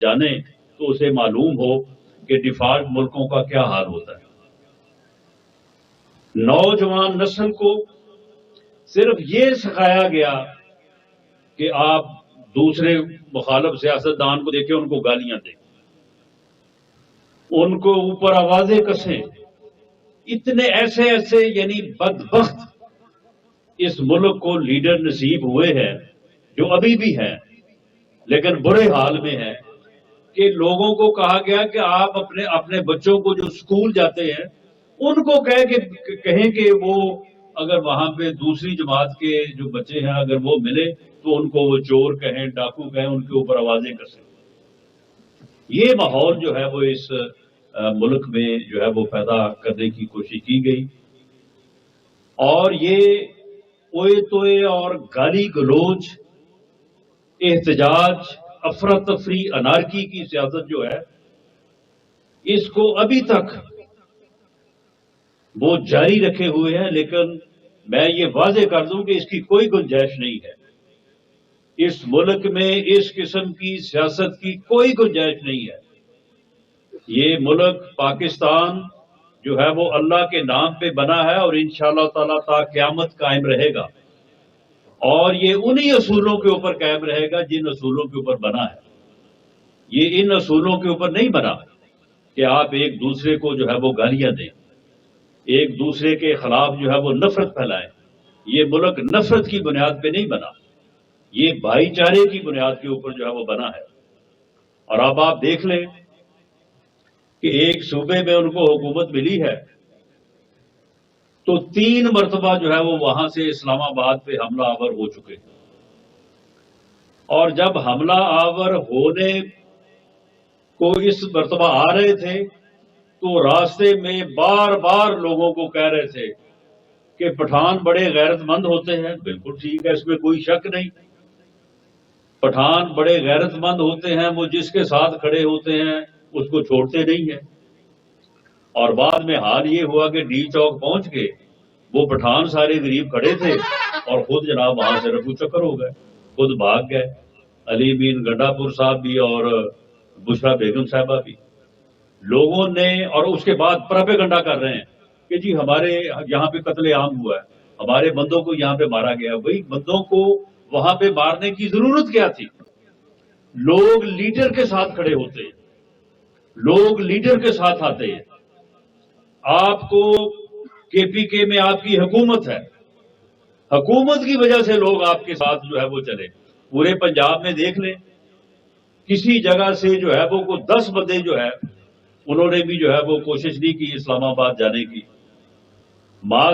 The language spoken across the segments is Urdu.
جانے تو اسے معلوم ہو کہ ڈیفالٹ ملکوں کا کیا حال ہوتا ہے۔ نوجوان نسل کو صرف یہ سکھایا گیا کہ آپ دوسرے مخالف سیاستدان کو دیکھیں، ان کو گالیاں دیں، ان کو اوپر آوازیں کسیں۔ اتنے ایسے یعنی بدبخت اس ملک کو لیڈر نصیب ہوئے ہیں جو ابھی بھی ہیں لیکن برے حال میں ہیں، کہ لوگوں کو کہا گیا کہ آپ اپنے بچوں کو جو اسکول جاتے ہیں ان کو کہیں کہ وہ اگر وہاں پہ دوسری جماعت کے جو بچے ہیں اگر وہ ملے تو ان کو وہ چور کہیں، ڈاکو کہیں، ان کے اوپر آوازیں کسیں۔ یہ ماحول جو ہے وہ اس ملک میں جو ہے وہ پیدا کرنے کی کوشش کی گئی، اور یہ اوئے توئے اور گالی گلوچ، احتجاج، افراتفری، انارکی کی سیاست جو ہے اس کو ابھی تک وہ جاری رکھے ہوئے ہیں، لیکن میں یہ واضح کر دوں کہ اس کی کوئی گنجائش نہیں ہے۔ اس ملک میں اس قسم کی سیاست کی کوئی گنجائش نہیں ہے۔ یہ ملک پاکستان جو ہے وہ اللہ کے نام پہ بنا ہے اور انشاءاللہ تعالیٰ تا قیامت قائم رہے گا، اور یہ انہی اصولوں کے اوپر قائم رہے گا جن اصولوں کے اوپر بنا ہے۔ یہ ان اصولوں کے اوپر نہیں بنا کہ آپ ایک دوسرے کو جو ہے وہ گالیاں دیں، ایک دوسرے کے خلاف جو ہے وہ نفرت پھیلائیں۔ یہ ملک نفرت کی بنیاد پہ نہیں بنا، یہ بھائی چارے کی بنیاد کے اوپر جو ہے وہ بنا ہے۔ اور اب آپ دیکھ لیں کہ ایک صوبے میں ان کو حکومت ملی ہے تو 3 مرتبہ جو ہے وہ وہاں سے اسلام آباد پہ حملہ آور ہو چکے، اور جب حملہ آور ہونے کو اس مرتبہ آ رہے تھے تو راستے میں بار بار لوگوں کو کہہ رہے تھے کہ پٹھان بڑے غیرت مند ہوتے ہیں۔ بالکل ٹھیک ہے، اس میں کوئی شک نہیں، پٹھان بڑے غیرت مند ہوتے ہیں، وہ جس کے ساتھ کھڑے ہوتے ہیں اس کو چھوڑتے نہیں ہیں۔ اور بعد میں حال یہ ہوا کہ ڈی چوک پہنچ کے وہ پٹھان سارے غریب کھڑے تھے اور خود جناب وہاں سے رفو چکر ہو گئے، خود بھاگ گئے، علی بن گنڈا پور صاحب بھی اور بشرا بیگم صاحبہ بھی۔ لوگوں نے، اور اس کے بعد پروپیگنڈا کر رہے ہیں کہ جی ہمارے یہاں پہ قتل عام ہوا ہے، ہمارے بندوں کو یہاں پہ مارا گیا۔ وہی بندوں کو وہاں پہ مارنے کی ضرورت کیا تھی؟ لوگ لیڈر کے ساتھ کھڑے ہوتے ہیں، لوگ لیڈر کے ساتھ آتے ہیں۔ آپ کو کے پی کے میں آپ کی حکومت ہے، حکومت کی وجہ سے لوگ آپ کے ساتھ جو ہے وہ چلے۔ پورے پنجاب میں دیکھ لیں، کسی جگہ سے جو ہے وہ 10 بندے جو ہے انہوں نے بھی جو ہے وہ کوشش نہیں کی اسلام آباد جانے کی،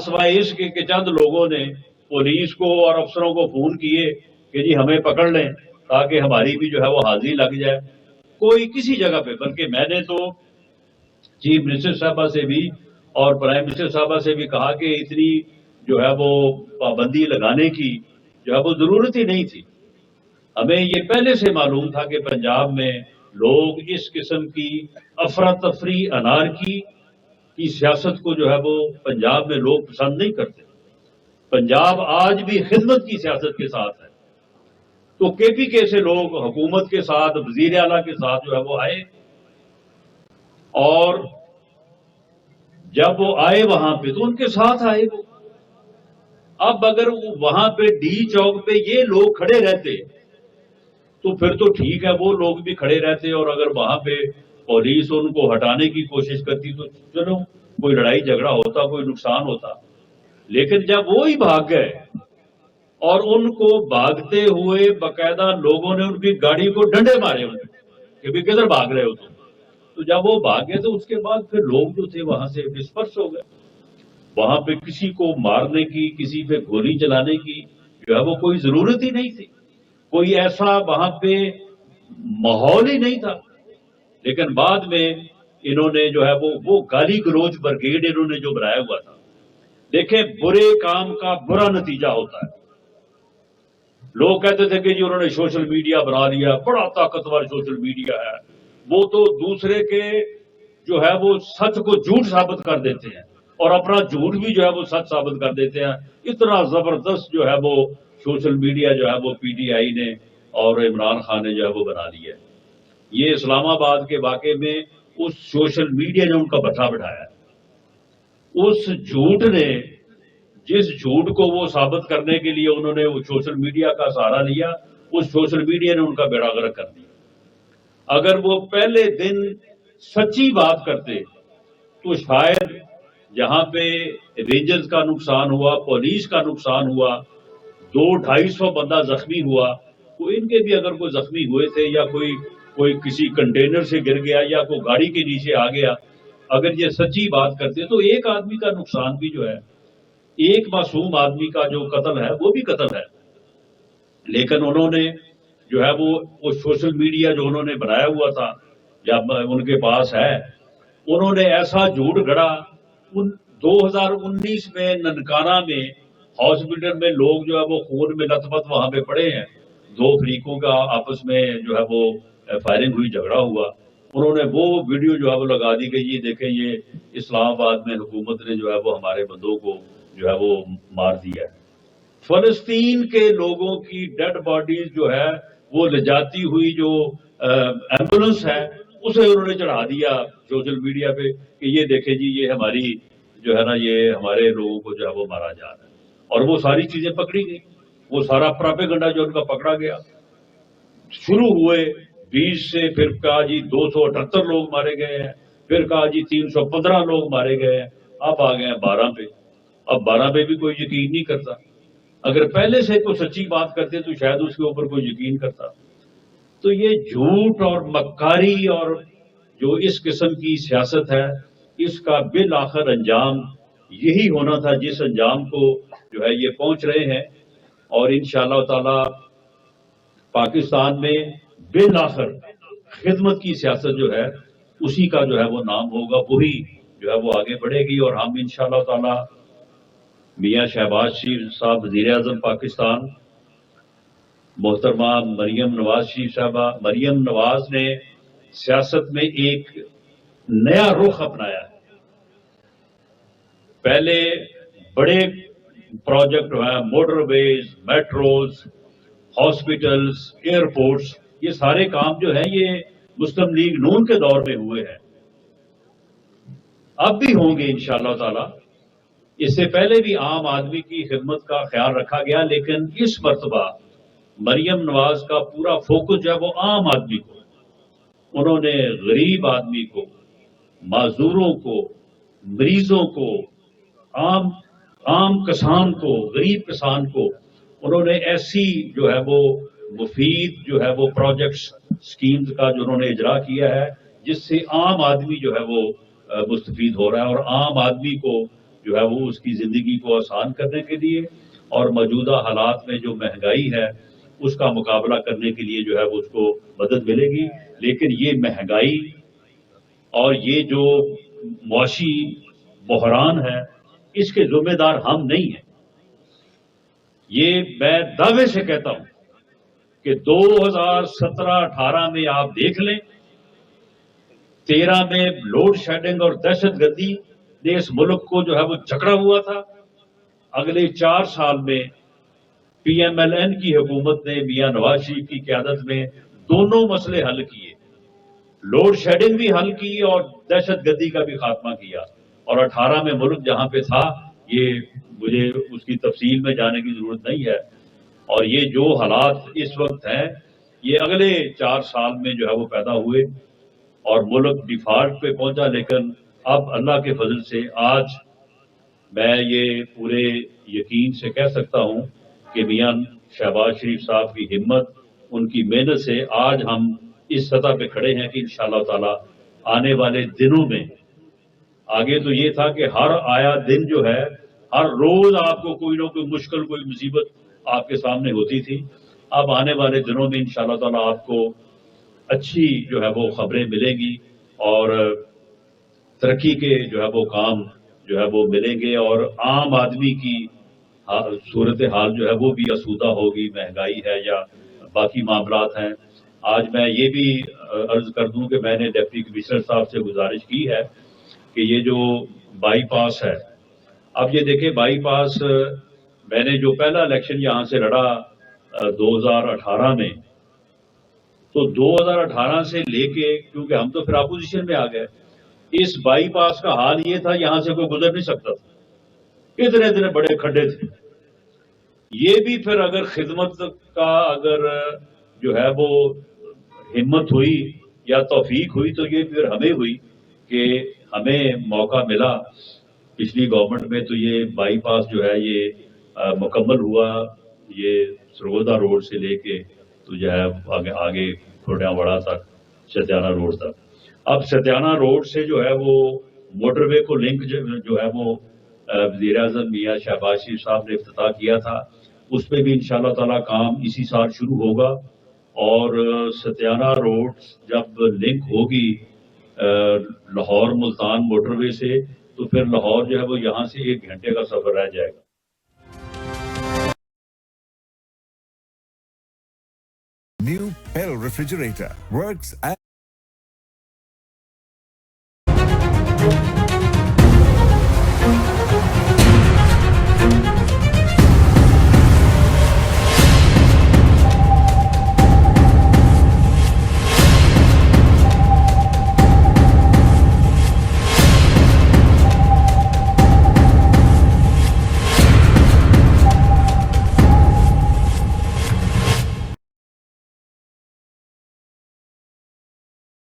سوائے اس کے کہ چند لوگوں نے پولیس کو اور افسروں کو فون کیے کہ جی ہمیں پکڑ لیں تاکہ ہماری بھی جو ہے وہ حاضری لگ جائے۔ کوئی کسی جگہ پہ، بلکہ میں نے تو چیف منسٹر صاحبہ سے بھی اور پرائم منسٹر صاحبہ سے بھی کہا کہ اتنی جو ہے وہ پابندی لگانے کی جو ہے وہ ضرورت ہی نہیں تھی۔ ہمیں یہ پہلے سے معلوم تھا کہ پنجاب میں لوگ اس قسم کی افراتفری، انارکی کی سیاست کو جو ہے وہ پنجاب میں لوگ پسند نہیں کرتے۔ پنجاب آج بھی خدمت کی سیاست کے ساتھ ہے، تو کے پی کے سے لوگ حکومت کے ساتھ، وزیر اعلیٰ کے ساتھ جو ہے وہ آئے، اور جب وہ آئے وہاں پہ تو ان کے ساتھ آئے وہ۔ اب اگر وہاں پہ ڈی چوک پہ یہ لوگ کھڑے رہتے تو پھر تو ٹھیک ہے، وہ لوگ بھی کھڑے رہتے، اور اگر وہاں پہ پولیس ان کو ہٹانے کی کوشش کرتی تو چلو کوئی لڑائی جھگڑا ہوتا، کوئی نقصان ہوتا۔ لیکن جب وہ ہی بھاگ گئے اور ان کو بھاگتے ہوئے باقاعدہ لوگوں نے ان کی گاڑی کو ڈنڈے مارے ان کہ بھی کدھر بھاگ رہے ہو تم، تو جب وہ بھاگے تو اس کے بعد پھر لوگ جو تھے وہاں سے ڈسپرس ہو گئے۔ وہاں پہ کسی کو مارنے کی، کسی پہ گولی چلانے کی جو ہے وہ کوئی ضرورت ہی نہیں تھی، کوئی ایسا وہاں پہ ماحول ہی نہیں تھا۔ لیکن بعد میں انہوں نے جو ہے وہ گالی گلوچ برگیڈ انہوں نے جو بنایا ہوا تھا۔ دیکھیں، برے کام کا برا نتیجہ ہوتا ہے۔ لوگ کہتے تھے کہ جی انہوں نے سوشل میڈیا بنا لیا، بڑا طاقتور سوشل میڈیا ہے، وہ تو دوسرے کے جو ہے وہ سچ کو جھوٹ ثابت کر دیتے ہیں اور اپنا جھوٹ بھی جو ہے وہ سچ ثابت کر دیتے ہیں۔ اتنا زبردست جو ہے وہ سوشل میڈیا جو ہے وہ پی ٹی آئی نے اور عمران خان نے جو ہے وہ بنا لی ہے۔ یہ اسلام آباد کے واقعے میں اس سوشل میڈیا نے ان کا بٹھا بٹھایا. اس جھوٹ نے، جس جھوٹ کو وہ ثابت کرنے کے لیے انہوں نے وہ سوشل میڈیا کا سہارا لیا، اس سوشل میڈیا نے ان کا بیڑا غرق کر دیا. اگر وہ پہلے دن سچی بات کرتے تو شاید جہاں پہ رینجرز کا نقصان ہوا، پولیس کا نقصان ہوا، 200-250 بندہ زخمی ہوا، تو ان کے بھی اگر کوئی زخمی ہوئے تھے یا کوئی کسی کنٹینر سے گر گیا یا کوئی گاڑی کے نیچے آ گیا، اگر یہ سچی بات کرتے تو ایک آدمی کا نقصان بھی جو ہے، ایک معصوم آدمی کا جو قتل ہے وہ بھی قتل ہے. لیکن انہوں نے جو ہے وہ سوشل میڈیا جو انہوں نے بنایا ہوا تھا یا ان کے پاس ہے، انہوں نے ایسا جھوٹ گھڑا. 2019 میں ننکانہ میں ہاسپٹل میں لوگ جو ہے وہ خون میں لت پت وہاں پہ پڑے ہیں، 2 فریقوں کا آپس میں جو ہے وہ فائرنگ ہوئی، جھگڑا ہوا. انہوں نے وہ ویڈیو جو ہے وہ لگا دی گئی، یہ دیکھیں یہ اسلام آباد میں حکومت نے جو ہے وہ ہمارے بندوں کو جو ہے وہ مار دیا ہے. فلسطین کے لوگوں کی ڈیڈ باڈیز جو ہے وہ لے جاتی ہوئی جو ایمبولنس ہے اسے انہوں نے چڑھا دیا سوشل میڈیا پہ کہ یہ دیکھیں جی یہ ہماری جو ہے نا یہ ہمارے لوگوں کو جو ہے وہ مارا جا رہا ہے. اور وہ ساری چیزیں پکڑی گئی، وہ سارا پراپیگنڈا جو ان کا پکڑا گیا. شروع ہوئے 20 سے، پھر کہا جی 278 لوگ مارے گئے ہیں، پھر کہا جی 315 لوگ مارے گئے ہیں، اب آ گئے ہیں 12 پہ. اب 12 پہ بھی کوئی یقین نہیں کرتا. اگر پہلے سے کوئی سچی بات کرتے تو شاید اس کے اوپر کوئی یقین کرتا. تو یہ جھوٹ اور مکاری اور جو اس قسم کی سیاست ہے، اس کا بالآخر انجام یہی ہونا تھا جس انجام کو جو ہے یہ پہنچ رہے ہیں. اور انشاءاللہ تعالی پاکستان میں بالآخر خدمت کی سیاست جو ہے اسی کا جو ہے وہ نام ہوگا، وہی جو ہے وہ آگے بڑھے گی. اور ہم انشاءاللہ تعالی میاں شہباز شریف صاحب وزیر اعظم پاکستان، محترمہ مریم نواز شریف صاحبہ، مریم نواز نے سیاست میں ایک نیا رخ اپنایا ہے. پہلے بڑے پروجیکٹ ہیں، موٹر ویز، میٹروز، ہاسپٹلز، ایئرپورٹس، یہ سارے کام جو ہیں یہ مسلم لیگ نون کے دور میں ہوئے ہیں، اب بھی ہوں گے انشاءاللہ تعالی. اس سے پہلے بھی عام آدمی کی خدمت کا خیال رکھا گیا، لیکن اس مرتبہ مریم نواز کا پورا فوکس جو ہے وہ عام آدمی کو، انہوں نے غریب آدمی کو، معذوروں کو، مریضوں کو، عام کسان کو، غریب کسان کو انہوں نے ایسی جو ہے وہ مفید جو ہے وہ پروجیکٹس، سکیمز کا جو انہوں نے اجرا کیا ہے جس سے عام آدمی جو ہے وہ مستفید ہو رہا ہے. اور عام آدمی کو جو ہے وہ اس کی زندگی کو آسان کرنے کے لیے اور موجودہ حالات میں جو مہنگائی ہے اس کا مقابلہ کرنے کے لیے جو ہے وہ اس کو مدد ملے گی. لیکن یہ مہنگائی اور یہ جو معاشی بحران ہے اس کے ذمہ دار ہم نہیں ہیں. یہ میں دعوے سے کہتا ہوں کہ 2017-18 میں آپ دیکھ لیں، 13 میں لوڈ شیڈنگ اور دہشت گردی نے اس ملک کو جو ہے وہ جکڑا ہوا تھا. اگلے 4 سال میں پی ایم ایل این کی حکومت نے میاں نواز شریف کی قیادت میں دونوں مسئلے حل کیے، لوڈ شیڈنگ بھی حل کی اور دہشت گردی کا بھی خاتمہ کیا. اور 18 میں ملک جہاں پہ تھا، یہ مجھے اس کی تفصیل میں جانے کی ضرورت نہیں ہے. اور یہ جو حالات اس وقت ہیں یہ اگلے 4 سال میں جو ہے وہ پیدا ہوئے اور ملک ڈیفالٹ پہ پہنچا. لیکن اب اللہ کے فضل سے آج میں یہ پورے یقین سے کہہ سکتا ہوں کہ میاں شہباز شریف صاحب کی ہمت، ان کی محنت سے آج ہم اس سطح پہ کھڑے ہیں کہ انشاءاللہ تعالی آنے والے دنوں میں، آگے تو یہ تھا کہ ہر آیا دن جو ہے ہر روز آپ کو کوئی نہ کوئی مشکل، کوئی مصیبت آپ کے سامنے ہوتی تھی. اب آنے والے دنوں میں انشاءاللہ تعالی آپ کو اچھی جو ہے وہ خبریں ملیں گی اور ترقی کے جو ہے وہ کام جو ہے وہ ملیں گے اور عام آدمی کی صورتحال جو ہے وہ بھی آسودہ ہوگی. مہنگائی ہے یا باقی معاملات ہیں. آج میں یہ بھی عرض کر دوں کہ میں نے ڈپٹی کمشنر صاحب سے گزارش کی ہے کہ یہ جو بائی پاس ہے، اب یہ دیکھیں بائی پاس میں نے جو پہلا الیکشن یہاں سے لڑا 2018 میں، تو 2018 سے لے کے، کیونکہ ہم تو پھر اپوزیشن میں آ گئے، اس بائی پاس کا حال یہ تھا یہاں سے کوئی گزر نہیں سکتا تھا، اتنے اتنے بڑے کھڈے تھے. یہ بھی پھر اگر خدمت کا اگر جو ہے وہ ہمت ہوئی یا توفیق ہوئی تو یہ پھر ہمیں ہوئی کہ ہمیں موقع ملا پچھلی گورنمنٹ میں، تو یہ بائی پاس جو ہے یہ مکمل ہوا، یہ سرگودا روڈ سے لے کے تو جو ہے آگے کھوڑیاں وڑا تک، ستیانہ روڈ تک. اب ستیانہ روڈ سے جو ہے وہ موٹر وے کو لنک جو ہے وہ وزیر اعظم میاں شہباز شریف صاحب نے افتتاح کیا تھا، اس پہ بھی انشاءاللہ تعالی کام اسی سال شروع ہوگا. اور ستیانہ روڈ جب لنک ہوگی لاہور ملتان موٹر وے سے، تو پھر لاہور جو ہے وہ یہاں سے 1 گھنٹے کا سفر رہ جائے گا. New Pell refrigerator works